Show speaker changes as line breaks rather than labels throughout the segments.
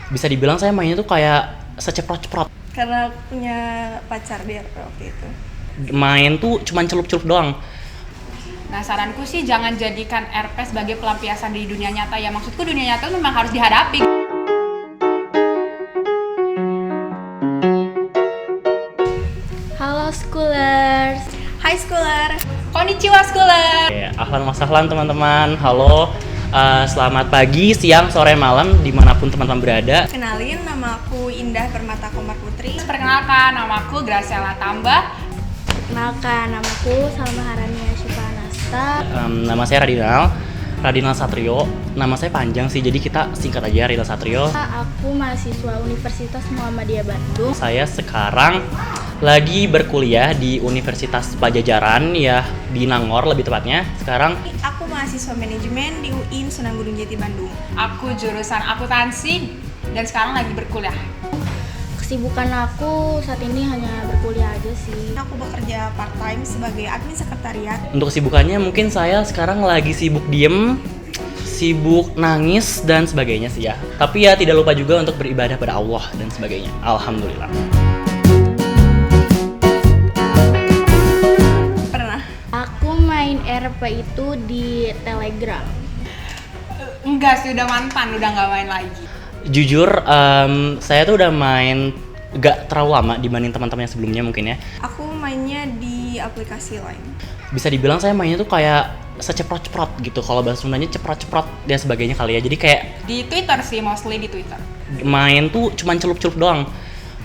Bisa dibilang saya mainnya tuh kayak seceprot-ceprot.
Karena punya pacar di RP waktu itu.
Main tuh cuman celup-celup doang.
Nah, saranku sih jangan jadikan RP sebagai pelampiasan di dunia nyata ya. Maksudku dunia nyata memang harus dihadapi.
Halo Schoolers.
Hai Schooler.
Konnichiwa Schooler.
Oke, ahlan wa sahlan teman-teman. Halo, selamat pagi, siang, sore, malam, dimanapun teman-teman berada.
Kenalin, nama aku Indah Permata Komar Putri.
Perkenalkan, namaku Graciela Tambah.
Perkenalkan, namaku Salma Harania Syifanasta.
Nama saya Radinal Satrio. Nama saya panjang sih, jadi kita singkat aja Radinal Satrio.
Aku mahasiswa Universitas Muhammadiyah Bandung.
Saya sekarang lagi berkuliah di Universitas Pajajaran ya, di Nangor lebih tepatnya. Sekarang
Aku mahasiswa manajemen di UIN Sunan Gunung Jati Bandung.
Aku jurusan akuntansi dan sekarang lagi berkuliah.
Kesibukan aku saat ini hanya berkuliah aja sih.
Aku bekerja part-time sebagai admin sekretariat.
untuk kesibukannya mungkin saya sekarang lagi sibuk diem, sibuk nangis dan sebagainya sih ya. Tapi ya tidak lupa juga untuk beribadah pada Allah dan sebagainya. Alhamdulillah.
Pernah.
Aku main RP itu di Telegram.
Enggak sih, udah mantan, udah nggak main lagi.
Jujur, saya tuh udah main gak terlalu lama dibanding teman-teman yang sebelumnya mungkin ya.
Aku mainnya di aplikasi lain.
Bisa dibilang saya mainnya tuh kayak seceprot-ceprot gitu. Kalau bahasa Sundanya ceprot-ceprot dan sebagainya kali ya. Jadi kayak
Di Twitter sih, mostly di Twitter.
main tuh cuman celup-celup doang.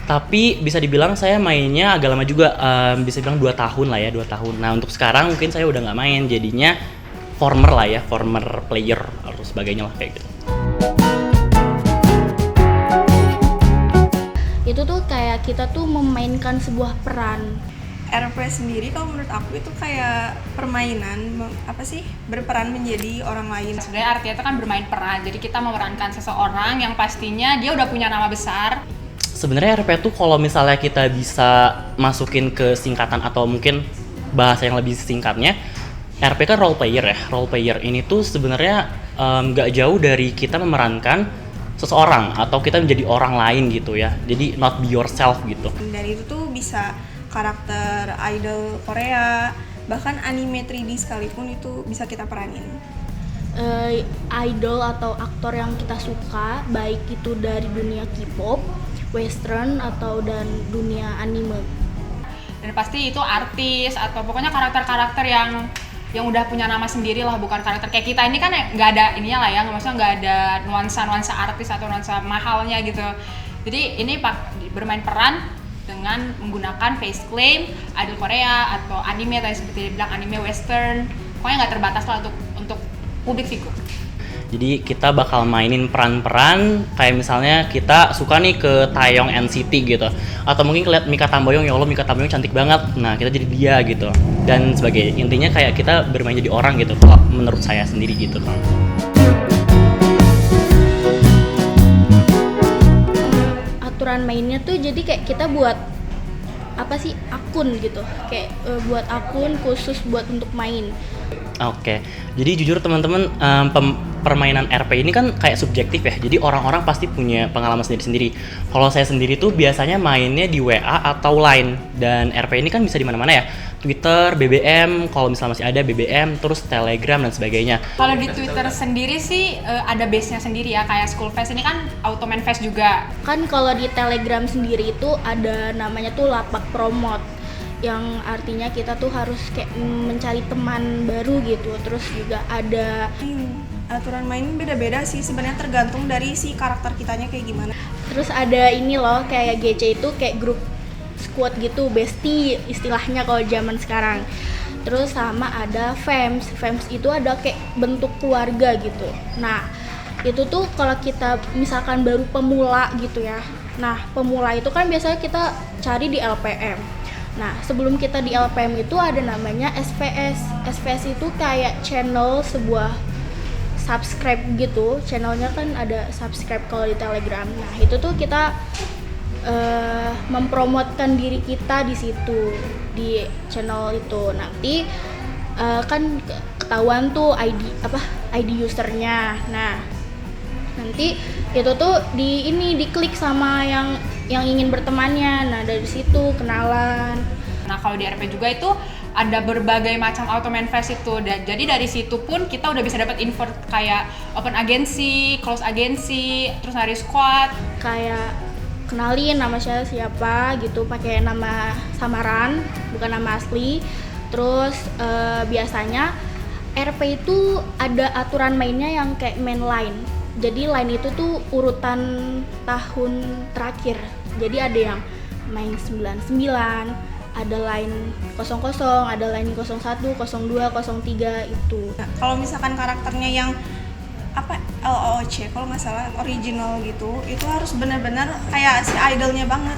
Tapi bisa dibilang saya mainnya agak lama juga, bisa dibilang 2 tahun lah ya, 2 tahun. Nah untuk sekarang mungkin saya udah nggak main, jadinya former lah ya, former player atau sebagainya lah kayak gitu.
Itu tuh kayak kita tuh memainkan sebuah peran.
RP sendiri kalau menurut aku itu kayak permainan, berperan menjadi orang lain.
Sebenarnya artinya itu kan bermain peran. Jadi kita memerankan seseorang yang pastinya dia udah punya nama besar.
Sebenarnya RP tuh kalau misalnya kita bisa masukin ke singkatan atau mungkin bahasa yang lebih singkatnya, RP kan role player ya. Role player ini tuh sebenarnya nggak jauh dari kita memerankan seseorang atau kita menjadi orang lain gitu ya. Jadi not be yourself gitu.
Dan itu tuh bisa karakter idol Korea, bahkan anime 3D sekalipun itu bisa kita peranin.
Idol atau aktor yang kita suka, baik itu dari dunia K-pop, western atau dan dunia anime.
Dan pasti itu artis atau pokoknya karakter-karakter yang udah punya nama sendiri lah, bukan karakter kayak kita ini kan nggak ada ininya lah ya, maksudnya nggak ada nuansa artis atau nuansa mahalnya gitu. Jadi ini bermain peran dengan menggunakan face claim, idol Korea atau anime tadi seperti dibilang anime western, pokoknya nggak terbatas lah untuk publik figur.
Jadi kita bakal mainin peran-peran kayak misalnya kita suka nih ke Taeyong NCT gitu, atau mungkin ngeliat Mika Tambayong, ya Allah Mika Tambayong cantik banget, nah kita jadi dia gitu dan sebagainya. Intinya kayak kita bermain jadi orang gitu kalau menurut saya sendiri gitu kan.
Aturan mainnya tuh jadi kayak kita buat akun gitu, kayak buat akun khusus buat untuk main.
Oke, jadi jujur teman-teman, permainan RP ini kan kayak subjektif ya. Jadi orang-orang pasti punya pengalaman sendiri-sendiri. Kalau saya sendiri tuh biasanya mainnya di WA atau Line. Dan RP ini kan bisa di mana-mana ya. Twitter, BBM, kalau misalnya masih ada BBM, terus Telegram dan sebagainya.
Kalau di Twitter sendiri sih ada base-nya sendiri ya, kayak School Fest ini kan auto main fest juga.
Kan kalau di Telegram sendiri itu ada namanya tuh lapak promote, yang artinya kita tuh harus kayak mencari teman baru gitu. Terus juga ada
Aturan main beda-beda sih, sebenarnya tergantung dari si karakter kitanya kayak gimana.
terus ada ini loh, kayak GC itu kayak grup squad gitu, bestie istilahnya kalau zaman sekarang. Terus sama ada FAMS itu ada kayak bentuk keluarga gitu. Nah itu tuh kalau kita misalkan baru pemula gitu ya, nah pemula itu kan biasanya kita cari di LPM. Nah sebelum kita di LPM itu ada namanya SPS itu kayak channel sebuah subscribe gitu, channelnya kan ada subscribe kalau di Telegram. Nah itu tuh kita mempromotkan diri kita di situ, di channel itu. Nanti kan ketahuan tuh ID usernya. Nah Nanti itu tuh diklik sama yang ingin bertemannya. Nah, dari situ kenalan.
Nah, kalau di RP juga itu ada berbagai macam auto manifest itu. Jadi dari situ pun kita udah bisa dapat info kayak open agency, close agency, terus hari squad.
Kayak kenalin nama saya siapa gitu, pakai nama samaran, bukan nama asli. Terus biasanya RP itu ada aturan mainnya yang kayak main line. Jadi line itu tuh urutan tahun terakhir. Jadi ada yang main 99, ada line 00, ada line 01, 02, 03 itu.
Nah, kalau misalkan karakternya yang LOOC kalau nggak salah original gitu, itu harus benar-benar kayak si idolnya banget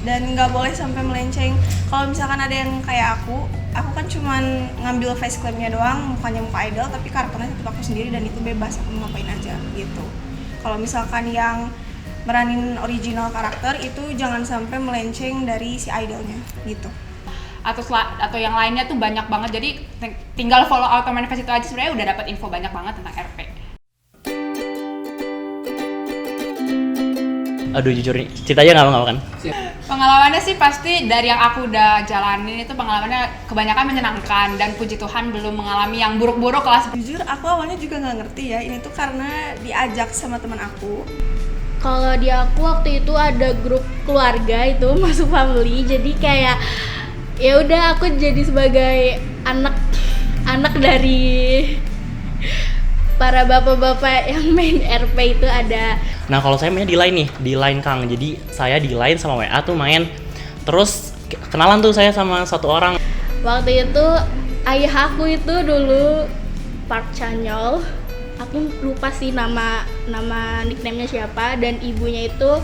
dan nggak boleh sampai melenceng. Kalau misalkan ada yang kayak aku kan cuman ngambil face claimnya doang, mukanya muka idol, tapi karakternya tetap aku sendiri dan itu bebas aku mau ngapain aja gitu. Kalau misalkan yang meranin original karakter itu jangan sampai melenceng dari si idolnya gitu.
Atau yang lainnya tuh banyak banget, jadi tinggal follow auto manifest itu aja sebenarnya udah dapat info banyak banget tentang RP.
Aduh jujur nih, ceritanya nggak apa-apa kan?
Pengalamannya sih pasti dari yang aku udah jalanin itu pengalamannya kebanyakan menyenangkan dan puji Tuhan belum mengalami yang buruk-buruk lah.
Jujur aku awalnya juga nggak ngerti ya, ini tuh karena diajak sama teman aku.
Kalau di aku waktu itu ada grup keluarga itu masuk family, jadi kayak ya udah aku jadi sebagai anak dari para bapak-bapak yang main RP itu ada.
Nah kalau saya mainnya di line nih, di line Kang. Jadi saya di line sama WA tuh main. Terus kenalan tuh saya sama satu orang.
Waktu itu ayah aku itu dulu Park Chanyol. Aku lupa sih nama nickname-nya siapa, dan ibunya itu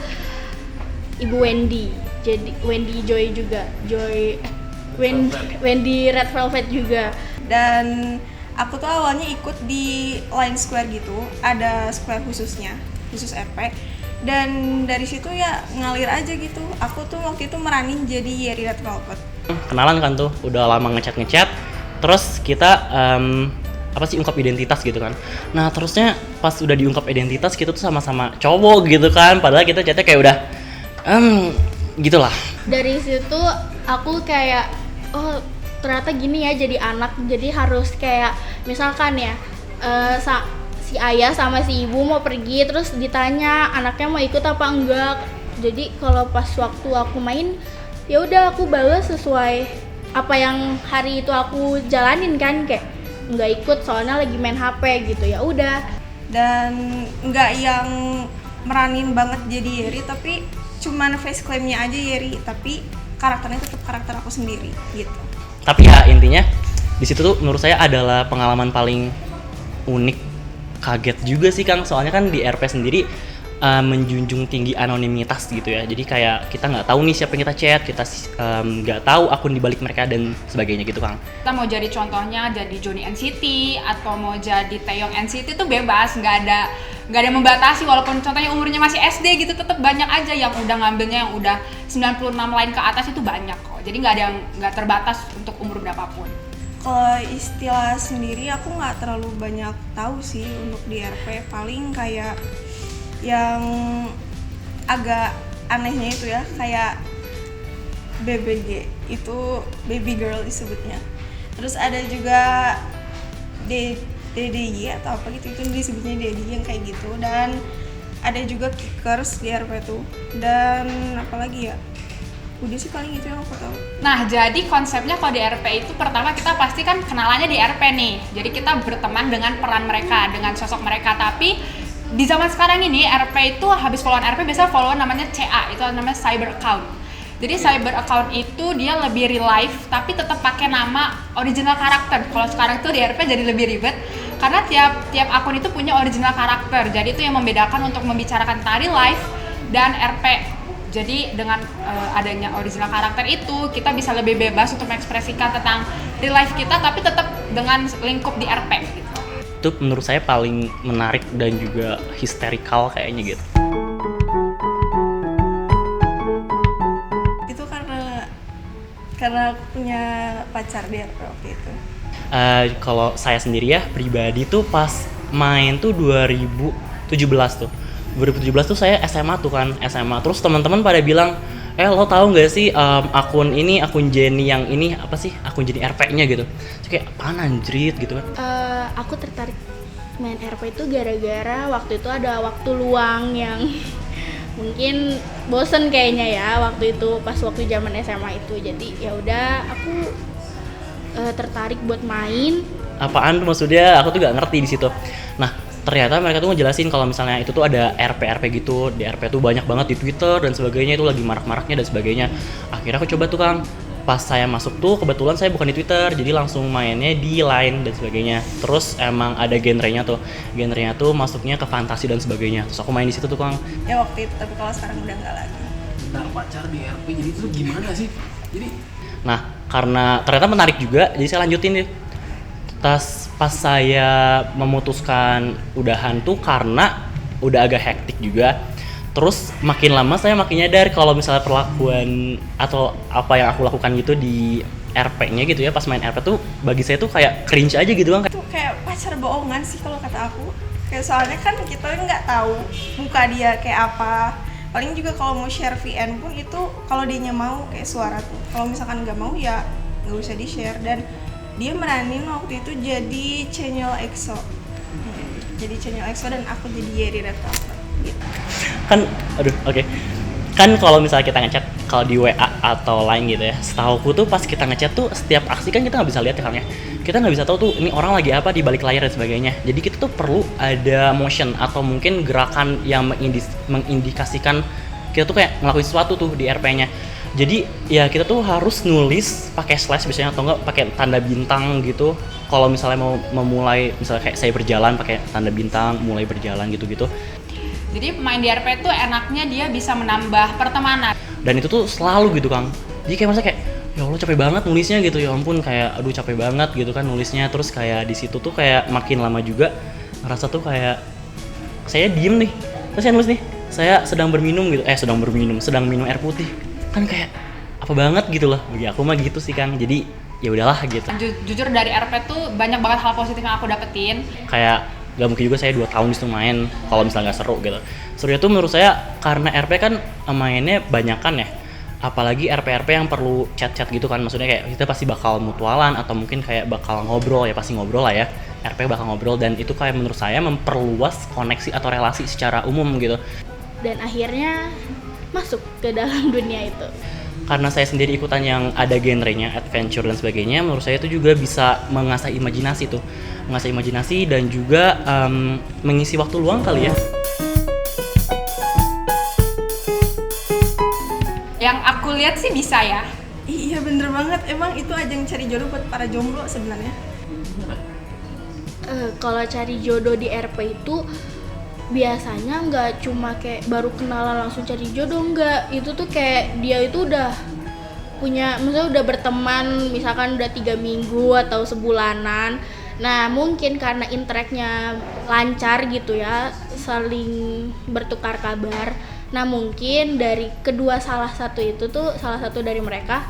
Ibu Wendy. Jadi Wendy Joy juga. Wendy Red Velvet juga.
Dan aku tuh awalnya ikut di Line Square gitu, ada square khusus RP. Dan dari situ ya ngalir aja gitu. Aku tuh waktu itu meranin jadi Yeri Red Velvet.
Kenalan kan tuh, udah lama ngechat. Terus kita ungkap identitas gitu kan. Nah terusnya pas udah diungkap identitas kita tuh sama-sama cowok gitu kan. Padahal kita chatnya kayak udah gitulah.
Dari situ aku kayak ternyata gini ya jadi anak. Jadi harus kayak misalkan ya si ayah sama si ibu mau pergi, terus ditanya anaknya mau ikut apa enggak. Jadi kalau pas waktu aku main ya udah aku balas sesuai apa yang hari itu aku jalanin kan, kayak nggak ikut soalnya lagi main HP gitu, ya udah.
Dan nggak yang meranin banget jadi Yeri, tapi cuman face claimnya aja Yeri, tapi karakternya tetap karakter aku sendiri gitu.
Tapi ya intinya di situ tuh menurut saya adalah pengalaman paling unik, kaget juga sih Kang. Soalnya kan di RP sendiri menjunjung tinggi anonimitas gitu ya. Jadi kayak kita nggak tahu nih siapa yang kita chat, kita nggak tahu akun dibalik mereka dan sebagainya gitu Kang.
Kita mau jadi contohnya jadi Johnny NCT atau mau jadi Taeyong NCT itu bebas, nggak ada membatasi. Walaupun contohnya umurnya masih SD gitu, tetap banyak aja yang udah ngambilnya yang udah 96 line ke atas itu banyak kok. Jadi nggak terbatas untuk umur berapapun.
Kalau istilah sendiri aku nggak terlalu banyak tahu sih untuk di RP. Paling kayak yang agak anehnya itu ya, kayak BBG itu baby girl disebutnya. Terus ada juga DDY atau apa gitu, itu disebutnya DDY yang kayak gitu. Dan ada juga kickers di RP tuh. Dan apalagi ya, udah sih paling itu yang aku tahu.
Nah, jadi konsepnya kalau di RP itu pertama kita pasti kan kenalannya di RP nih. Jadi kita berteman dengan peran mereka, dengan sosok mereka. Tapi di zaman sekarang ini RP itu habis followan RP biasanya followan namanya CA, itu namanya cyber account. Jadi cyber account itu dia lebih real life tapi tetap pakai nama original karakter. Kalau sekarang tuh di RP jadi lebih ribet karena tiap akun itu punya original karakter. Jadi itu yang membedakan untuk membicarakan tentang real life dan RP. Jadi dengan adanya original karakter itu kita bisa lebih bebas untuk mengekspresikan tentang real life kita tapi tetap dengan lingkup di RP gitu.
Itu menurut saya paling menarik dan juga histerikal kayaknya gitu.
Itu karena punya pacar di RP waktu itu.
Kalau saya sendiri ya pribadi tuh pas main tuh 2017 tuh. 2017 tuh saya SMA tuh kan, SMA. Terus teman-teman pada bilang, lo tahu nggak sih akun Jenny yang ini apa sih? Akun Jenny RP-nya gitu. Terus kayak apaan anjrit gitu kan.
Aku tertarik main RP itu gara-gara waktu itu ada waktu luang yang mungkin bosen kayaknya ya waktu itu pas waktu zaman SMA itu. Jadi ya udah aku tertarik buat main.
Apaan tuh maksudnya? Aku tuh nggak ngerti di situ. Nah, ternyata mereka tuh ngejelasin kalau misalnya itu tuh ada RP gitu. Di RP tuh banyak banget di Twitter dan sebagainya, itu lagi marak-maraknya dan sebagainya. Akhirnya aku coba tuh Kang. Pas saya masuk tuh kebetulan saya bukan di Twitter, jadi langsung mainnya di Line dan sebagainya. Terus emang ada genrenya tuh masuknya ke fantasi dan sebagainya. Terus aku main di situ tuh Kang.
Ya waktu itu, tapi kalau sekarang udah nggak lagi.
Bentar, pacar di RP, jadi itu gimana sih? Jadi
Nah, karena ternyata menarik juga, jadi saya lanjutin deh. Pas saya memutuskan udahan tuh karena udah agak hektik juga. Terus makin lama saya makin nyadar kalau misalnya perlakuan atau apa yang aku lakukan gitu di RP-nya gitu ya, pas main RP tuh bagi saya tuh kayak cringe aja gitu Bang.
Itu kayak pacar bohongan sih kalau kata aku. Kayak soalnya kan kita nggak tahu muka dia kayak apa. Paling juga kalau mau share VN pun itu kalau dianya mau kayak suara tuh. Kalau misalkan nggak mau ya nggak usah di-share. Dan dia meranin waktu itu jadi channel EXO. Jadi channel EXO dan aku jadi Yeri Red Velvet gitu.
Kan kan kalau misalnya kita ngechat kalau di WA atau lain gitu ya, setauku tuh pas kita ngechat tuh setiap aksi kan kita nggak bisa lihat ya Kang ya, kita nggak bisa tahu tuh ini orang lagi apa di balik layar dan sebagainya. Jadi kita tuh perlu ada motion atau mungkin gerakan yang mengindikasikan kita tuh kayak ngelakuin sesuatu tuh di RP-nya. Jadi ya kita tuh harus nulis pakai slash biasanya atau enggak pakai tanda bintang gitu. Kalau misalnya mau memulai, misalnya kayak saya berjalan pakai tanda bintang, mulai berjalan gitu-gitu.
Jadi pemain di RP itu enaknya dia bisa menambah pertemanan.
Dan itu tuh selalu gitu Kang. Jadi kayak masa kayak ya Allah capek banget nulisnya gitu, ya ampun kayak aduh capek banget gitu kan nulisnya. Terus kayak di situ tuh kayak makin lama juga ngerasa tuh kayak saya diem nih, terus saya nulis nih saya sedang minum air putih, kan kayak apa banget gitu loh. Bagi aku mah gitu sih Kang. Jadi ya udahlah gitu.
Jujur dari RP tuh banyak banget hal positif yang aku dapetin.
Kayak gak mungkin juga saya 2 tahun disitu main kalau misalnya nggak seru gitu. Serunya tuh menurut saya karena RP kan mainnya banyakan ya, apalagi RP-RP yang perlu chat-chat gitu kan, maksudnya kayak kita pasti bakal mutualan atau mungkin kayak bakal ngobrol ya, pasti ngobrol lah ya, RP bakal ngobrol, dan itu kayak menurut saya memperluas koneksi atau relasi secara umum gitu.
Dan akhirnya masuk ke dalam dunia itu.
Karena saya sendiri ikutan yang ada genrenya, adventure dan sebagainya, menurut saya itu juga bisa mengasah imajinasi dan juga mengisi waktu luang kali ya.
Yang aku lihat sih bisa ya.
Iya bener banget, emang itu ajang cari jodoh buat para jomblo sebenarnya.
Kalau cari jodoh di RP itu biasanya nggak cuma kayak baru kenalan langsung cari jodoh, enggak. Itu tuh kayak dia itu udah punya, misalnya udah berteman misalkan udah 3 minggu atau sebulanan. Nah mungkin karena interaknya lancar gitu ya, saling bertukar kabar. Nah mungkin dari salah satu dari mereka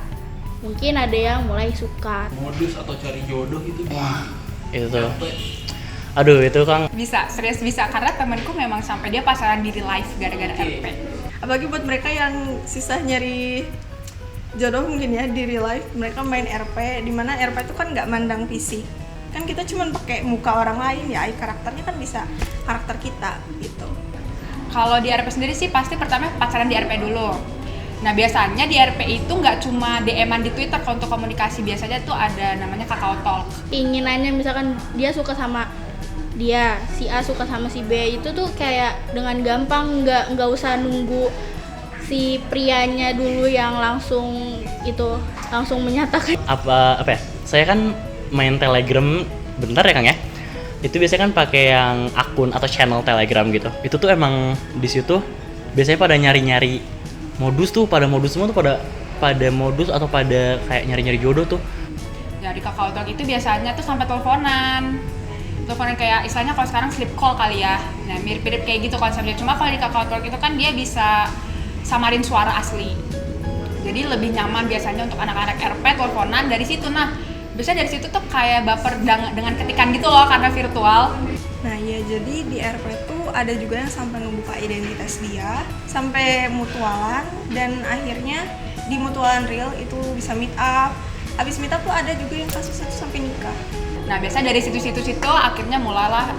mungkin ada yang mulai suka.
modus atau cari jodoh itu
Itu aduh itu Kang
Bisa, serius bisa. Karena temenku memang sampai dia pasaran di real life gara-gara RP.
Apalagi buat mereka yang susah nyari jodoh mungkin ya di real life, mereka main RP, dimana RP itu kan nggak mandang fisik, kan kita cuman pakai muka orang lain ya, karakternya kan bisa karakter kita gitu.
Kalau di RP sendiri sih pasti pertama pacaran di RP dulu. Nah biasanya di RP itu nggak cuma DM-an di Twitter kalau untuk komunikasi, biasanya tuh ada namanya Kakao Talk.
Inginannya misalkan dia suka sama dia, si A suka sama si B, itu tuh kayak dengan gampang, nggak usah nunggu si prianya dulu yang langsung menyatakan.
apa ya, saya kan main Telegram bentar ya Kang ya, itu biasanya kan pakai yang akun atau channel Telegram gitu. Itu tuh emang di situ biasanya pada nyari-nyari modus tuh, pada modus semua tuh, pada modus atau pada kayak nyari-nyari jodoh tuh.
Jadi Kakao Talk itu biasanya tuh sampai teleponan kayak istilahnya kalau sekarang sleep call kali ya. Nah mirip-mirip kayak gitu konsepnya. Cuma kalau di Kakao Talk itu kan dia bisa samarin suara asli. Jadi lebih nyaman biasanya untuk anak-anak RP teleponan dari situ. Nah biasanya dari situ tuh kayak baper dengan ketikan gitu loh karena virtual.
Nah ya, jadi di RP tuh ada juga yang sampai ngebuka identitas dia, sampai mutualan, dan akhirnya di mutualan real itu bisa meet up. Abis meet up tuh ada juga yang kasusnya tuh sampai nikah.
Nah biasanya dari situ-situ akhirnya mulailah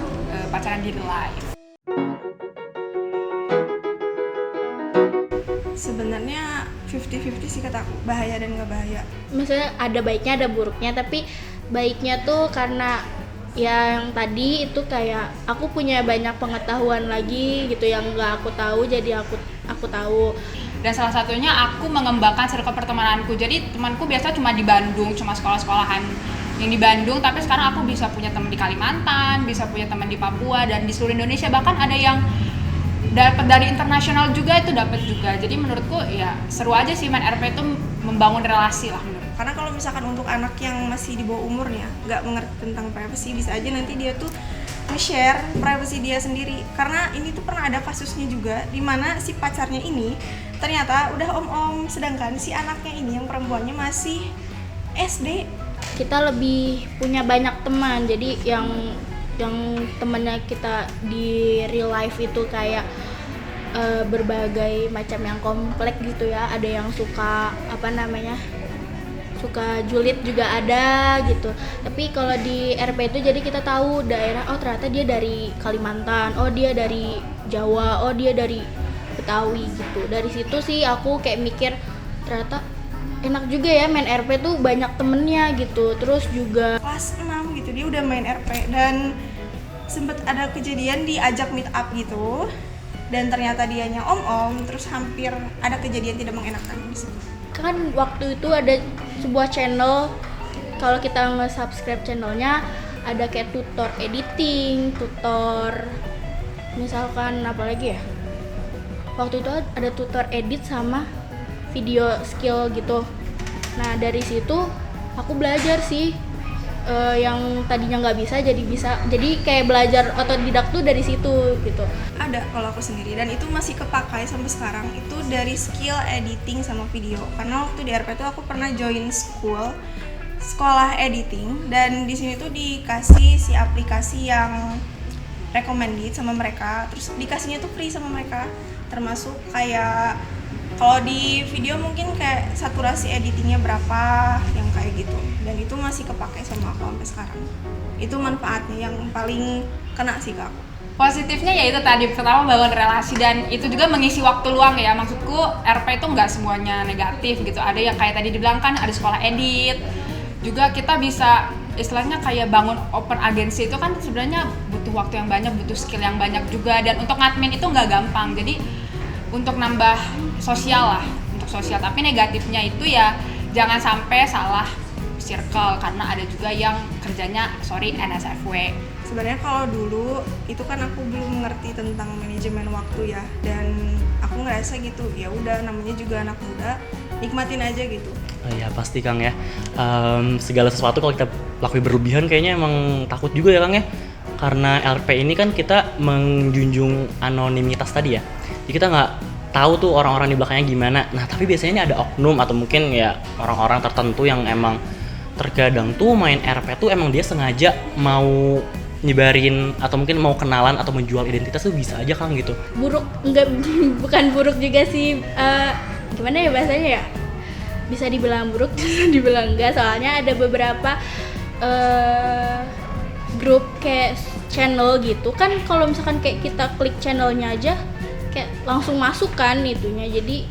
pacaran di real life.
Sebenarnya 50-50 sih kata aku, bahaya dan nggak bahaya.
Maksudnya ada baiknya ada buruknya, tapi baiknya tuh karena yang tadi itu kayak aku punya banyak pengetahuan lagi gitu yang nggak aku tahu, jadi aku tahu.
Dan salah satunya aku mengembangkan circle pertemananku. Jadi temanku biasa cuma di Bandung, cuma sekolah-sekolahan yang di Bandung, tapi sekarang aku bisa punya teman di Kalimantan, bisa punya teman di Papua, dan di seluruh Indonesia, bahkan ada yang dapat dari internasional juga, itu dapat juga. Jadi menurutku ya seru aja sih main RP itu membangun relasi lah menurut.
Karena kalau misalkan untuk anak yang masih di bawah umurnya, nggak mengerti tentang privacy, bisa aja nanti dia tuh nge-share privacy dia sendiri. Karena ini tuh pernah ada kasusnya juga, di mana si pacarnya ini ternyata udah om-om, sedangkan si anaknya ini yang perempuannya masih SD.
Kita lebih punya banyak teman, jadi yang temennya kita di real life itu kayak berbagai macam yang kompleks gitu ya. Ada yang suka suka julid juga ada gitu. Tapi kalau di RP itu jadi kita tahu daerah, oh ternyata dia dari Kalimantan, oh dia dari Jawa, oh dia dari Betawi gitu. Dari situ sih aku kayak mikir ternyata enak juga ya main RP tuh banyak temennya gitu. Terus juga
Kelas 6 gitu dia udah main RP, dan sempet ada kejadian diajak meet up gitu, dan ternyata dianya om-om, terus hampir ada kejadian tidak mengenakan di situ.
kan waktu itu ada sebuah channel, kalau kita nge-subscribe channelnya ada kayak tutor editing, tutor misalkan apa lagi ya, waktu itu ada tutor edit sama video skill gitu. Nah dari situ aku belajar sih yang tadinya nggak bisa, jadi kayak belajar otodidak tuh dari situ gitu.
Ada kalau aku sendiri, dan itu masih kepakai sampai sekarang, itu dari skill editing sama video. Karena waktu di RP tuh aku pernah join sekolah editing, dan di sini tuh dikasih si aplikasi yang recommended sama mereka, terus dikasihnya tuh free sama mereka, termasuk kayak kalau di video mungkin kayak saturasi editingnya berapa, yang kayak gitu, dan itu masih kepakai sama aku sampai sekarang. Itu manfaatnya yang paling kena sih ke aku.
Positifnya ya itu tadi, pertama bangun relasi, dan itu juga mengisi waktu luang ya. Maksudku RP itu nggak semuanya negatif gitu, ada yang kayak tadi dibilang kan ada sekolah edit juga, kita bisa istilahnya kayak bangun open agency itu kan sebenarnya butuh waktu yang banyak, butuh skill yang banyak juga, dan untuk admin itu nggak gampang. Jadi untuk nambah sosial lah, untuk sosial. Tapi negatifnya itu ya jangan sampai salah circle, karena ada juga yang kerjanya NSFW.
Sebenarnya kalau dulu itu kan aku belum mengerti tentang manajemen waktu ya, dan aku ngerasa gitu ya udah, namanya juga anak muda, nikmatin aja gitu.
Ya pasti Kang ya, segala sesuatu kalau kita lakuin berlebihan kayaknya emang takut juga ya Kang ya. Karena LP ini kan kita menjunjung anonimitas tadi ya, jadi kita nggak tahu tuh orang-orang di belakangnya gimana. Nah tapi biasanya ini ada oknum atau mungkin ya orang-orang tertentu yang emang terkadang tuh main RP tuh emang dia sengaja mau nyebarin atau mungkin mau kenalan atau menjual identitas tuh bisa aja Kang gitu.
Buruk enggak, bukan buruk juga sih, gimana ya bahasanya ya, bisa dibilang buruk bisa dibilang enggak, soalnya ada beberapa grup kayak channel gitu kan, kalau misalkan kayak kita klik channelnya aja kayak langsung masuk kan itunya. Jadi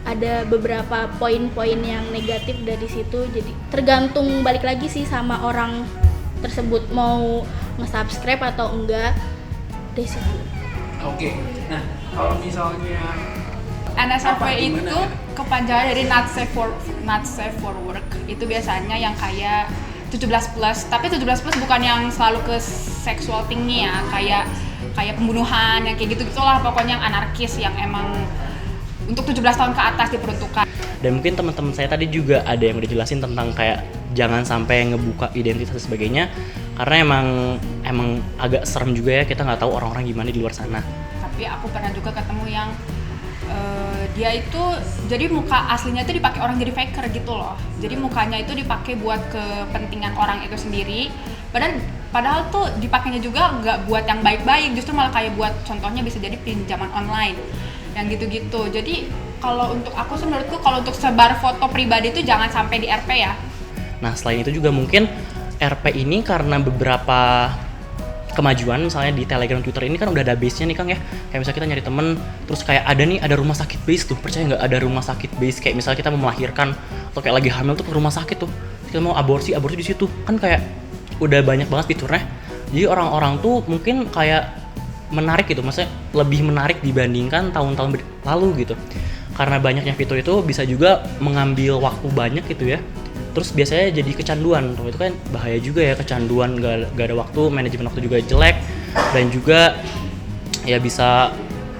ada beberapa poin-poin yang negatif dari situ, jadi tergantung balik lagi sih sama orang tersebut mau nge-subscribe atau enggak dari situ.
Oke. Nah, kalau misalnya
NSFW
Apa,
itu
gimana?
kepanjangan dari not safe for work. Itu biasanya yang kayak 17+, tapi 17+ bukan yang selalu ke seksual tinggi ya, kayak pembunuhan yang kayak gitu-gitulah, pokoknya yang anarkis, yang emang untuk 17 tahun ke atas diperuntukkan.
Dan mungkin teman-teman saya tadi juga ada yang udah jelasin tentang kayak jangan sampai ngebuka identitas dan sebagainya, karena emang agak serem juga ya, kita nggak tahu orang-orang gimana di luar sana.
Tapi aku pernah juga ketemu yang dia itu jadi muka aslinya itu dipakai orang jadi faker gitu loh. Jadi mukanya itu dipakai buat kepentingan orang itu sendiri, Padahal tuh dipakainya juga nggak buat yang baik-baik, justru malah kayak buat contohnya bisa jadi pinjaman online yang gitu-gitu. Jadi kalau untuk aku sih menurutku kalau untuk sebar foto pribadi itu jangan sampai di RP ya.
Nah selain itu juga mungkin RP ini karena beberapa kemajuan, misalnya di Telegram, Twitter ini kan udah ada base-nya nih Kang ya. Kayak misalnya kita nyari temen, terus kayak ada rumah sakit base tuh, percaya nggak ada rumah sakit base, kayak misalnya kita mau melahirkan atau kayak lagi hamil tuh ke rumah sakit tuh, kita mau aborsi di situ, kan kayak udah banyak banget fiturnya. Jadi orang-orang tuh mungkin kayak menarik gitu, maksudnya lebih menarik dibandingkan tahun-tahun lalu gitu. Karena banyaknya fitur itu bisa juga mengambil waktu banyak gitu ya. Terus biasanya jadi kecanduan, itu kan bahaya juga ya, kecanduan, gak ada waktu, manajemen waktu juga jelek, dan juga ya bisa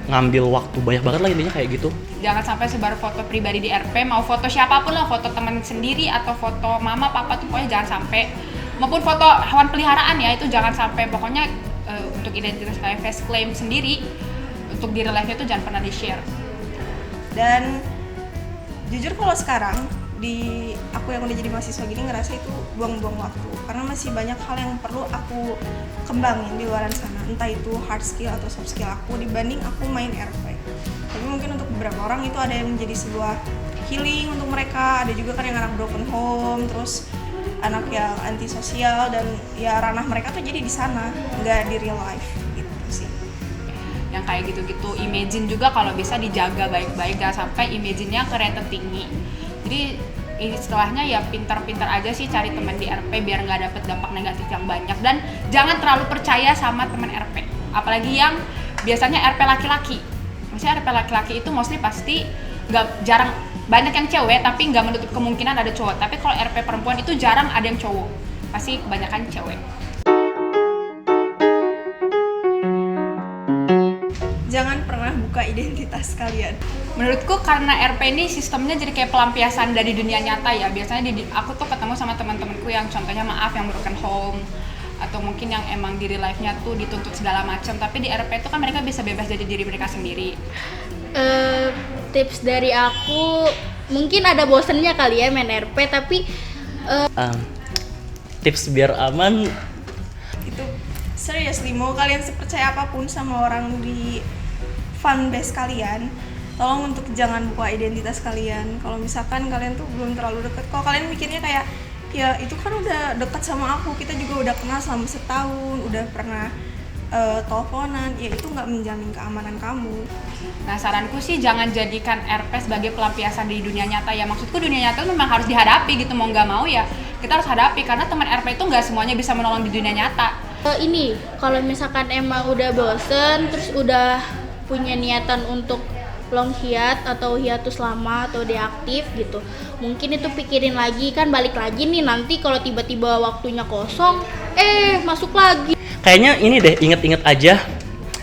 ngambil waktu banyak banget lah intinya kayak gitu.
Jangan sampai sebar foto pribadi di RP, mau foto siapapun lah, foto teman sendiri atau foto mama, papa tuh pokoknya jangan sampai, maupun foto hewan peliharaan ya, itu jangan sampai, pokoknya untuk identitas kayak face claim sendiri, untuk di real life itu jangan pernah di-share.
Dan jujur kalau sekarang di aku yang udah jadi mahasiswa gini ngerasa itu buang-buang waktu, karena masih banyak hal yang perlu aku kembangin di luar sana, entah itu hard skill atau soft skill aku dibanding aku main RP. Tapi mungkin untuk beberapa orang itu ada yang menjadi sebuah healing untuk mereka, ada juga kan yang anak broken home, terus anak yang antisosial, dan ya ranah mereka tuh jadi di sana, nggak di real life gitu sih.
Yang kayak gitu-gitu, imagine juga kalau bisa dijaga baik-baik, jangan sampai imagine-nya ke rated tinggi. Jadi istilahnya ya pintar-pintar aja sih cari teman di RP biar nggak dapet dampak negatif yang banyak, dan jangan terlalu percaya sama teman RP, apalagi yang biasanya RP laki-laki. Maksudnya RP laki-laki itu mostly pasti jarang, banyak yang cewek tapi nggak menutup kemungkinan ada cowok. Tapi kalau RP perempuan itu jarang ada yang cowok, pasti kebanyakan cewek.
Jangan pernah buka identitas kalian.
Menurutku karena RP ini sistemnya jadi kayak pelampiasan dari dunia nyata ya. Biasanya aku tuh ketemu sama teman-temanku yang contohnya maaf yang broken home, atau mungkin yang emang di real life-nya tuh dituntut segala macam, tapi di RP itu kan mereka bisa bebas jadi diri mereka sendiri.
Tips dari aku, mungkin ada bosennya kali ya main RP, tapi
tips biar aman,
Itu seriously, mau kalian sepercaya apapun sama orang di fanbase kalian, tolong untuk jangan buka identitas kalian. Kalau misalkan kalian tuh belum terlalu deket, kalau kalian mikirnya kayak ya itu kan udah dekat sama aku, kita juga udah kenal selama setahun, udah pernah teleponan, ya itu nggak menjamin keamanan kamu.
Nah saranku sih jangan jadikan RP sebagai pelampiasan di dunia nyata ya. Maksudku dunia nyata memang harus dihadapi gitu, mau nggak mau ya kita harus hadapi, karena teman RP itu nggak semuanya bisa menolong di dunia nyata.
ini kalau misalkan emang udah bosen, terus udah punya niatan untuk long hiat atau hiatus lama atau deaktif gitu, mungkin itu pikirin lagi, kan balik lagi nih nanti kalau tiba-tiba waktunya kosong masuk lagi.
kayaknya ini deh, inget-inget aja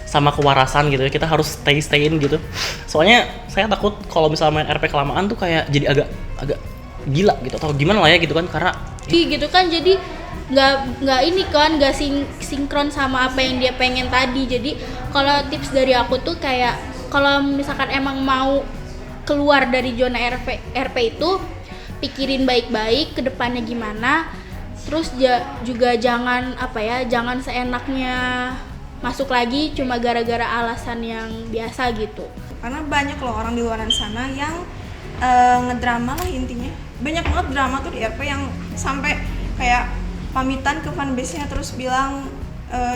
sama kewarasan gitu ya, kita harus stay-in gitu. Soalnya saya takut kalau misalnya main RP kelamaan tuh kayak jadi agak gila gitu atau gimana lah ya gitu kan, karena
Gitu kan, jadi nggak ini kan, nggak sinkron sama apa yang dia pengen tadi. Jadi kalau tips dari aku tuh kayak kalau misalkan emang mau keluar dari zona RP itu, pikirin baik-baik ke depannya gimana. Terus juga jangan jangan seenaknya masuk lagi cuma gara-gara alasan yang biasa gitu.
Karena banyak loh orang di luar sana yang ngedrama lah intinya. Banyak banget drama tuh di RP yang sampai kayak pamitan ke fanbase-nya terus bilang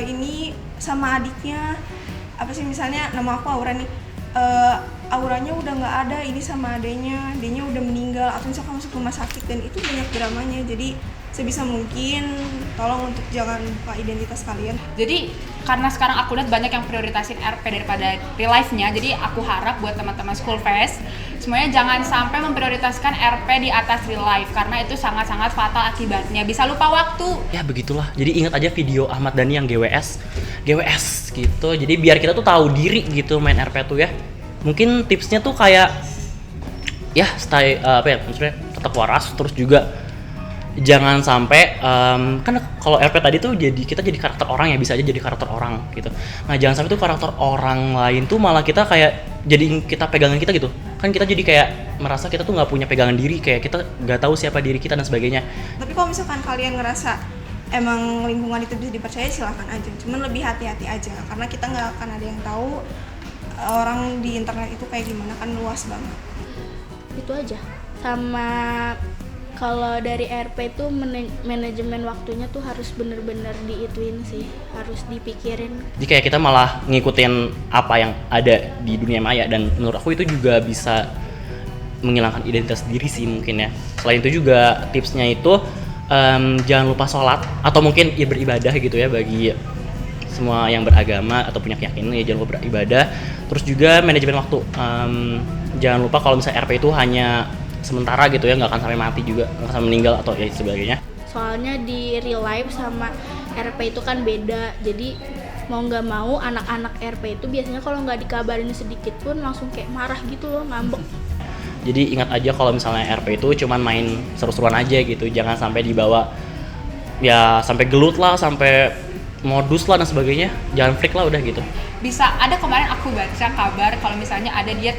ini sama adiknya, apa sih misalnya nama aku Aura nih, auranya udah nggak ada, ini sama adenya udah meninggal, atau misalkan masuk rumah sakit, dan itu banyak dramanya. Jadi sebisa mungkin tolong untuk jangan buka identitas kalian.
Jadi karena sekarang aku lihat banyak yang prioritasin RP daripada real life-nya, jadi aku harap buat teman-teman School Fest semuanya jangan sampai memprioritaskan RP di atas real life, karena itu sangat-sangat fatal akibatnya, bisa lupa waktu.
ya begitulah. Jadi ingat aja video Ahmad Dhani yang GWS gitu. Jadi biar kita tuh tahu diri gitu main RP tuh ya. Mungkin tipsnya tuh kayak ya stay maksudnya tetap waras, terus juga jangan sampai kan kalau RP tadi tuh kita jadi karakter orang ya, bisa aja jadi karakter orang gitu. Nah jangan sampai tuh karakter orang lain tuh malah kita kayak jadi kita pegangan kita gitu. Kan kita jadi kayak merasa kita tuh nggak punya pegangan diri, kayak kita nggak tahu siapa diri kita dan sebagainya.
Tapi kalau misalkan kalian ngerasa emang lingkungan itu bisa dipercaya silahkan aja, cuman lebih hati-hati aja karena kita nggak akan ada yang tahu orang di internet itu kayak gimana, kan luas banget.
Itu aja. Sama kalau dari RP tuh manajemen waktunya tuh harus bener-bener diituin sih, harus dipikirin.
Jadi kayak kita malah ngikutin apa yang ada di dunia maya, dan menurut aku itu juga bisa menghilangkan identitas diri sih mungkin ya. Selain itu juga tipsnya itu jangan lupa sholat atau mungkin ya beribadah gitu ya, bagi semua yang beragama atau punya keyakinan ya jangan lupa beribadah. Terus juga manajemen waktu, jangan lupa kalau misalnya RP itu hanya sementara gitu ya, nggak akan sampai mati juga, nggak sampai meninggal atau ya sebagainya.
Soalnya di real life sama RP itu kan beda, jadi mau nggak mau anak-anak RP itu biasanya kalau nggak dikabarin sedikit pun langsung kayak marah gitu loh, ngambek.
Jadi ingat aja kalau misalnya RP itu cuman main seru-seruan aja gitu, jangan sampai dibawa ya sampai gelut lah, sampai modus lah dan sebagainya, jangan freak lah udah gitu.
Bisa ada, kemarin aku baca kabar kalau misalnya ada dia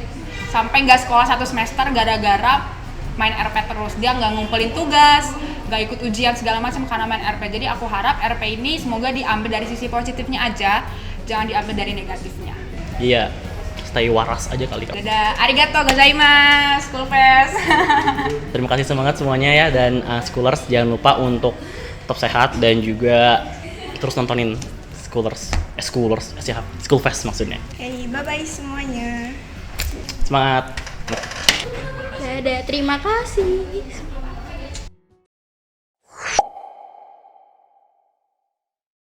sampai nggak sekolah 1 semester gara-gara main RP terus, dia nggak ngumpulin tugas, nggak ikut ujian segala macam karena main RP. Jadi aku harap RP ini semoga diambil dari sisi positifnya aja, jangan diambil dari negatifnya.
Iya, stay waras aja kali.
Dadah, arigato gozaimasu, School Fest.
Terima kasih semangat semuanya ya, dan Schoolers jangan lupa untuk tetap sehat dan juga terus nontonin School Fest maksudnya.
Oke, bye-bye semuanya.
Semangat.
Dadah, terima kasih.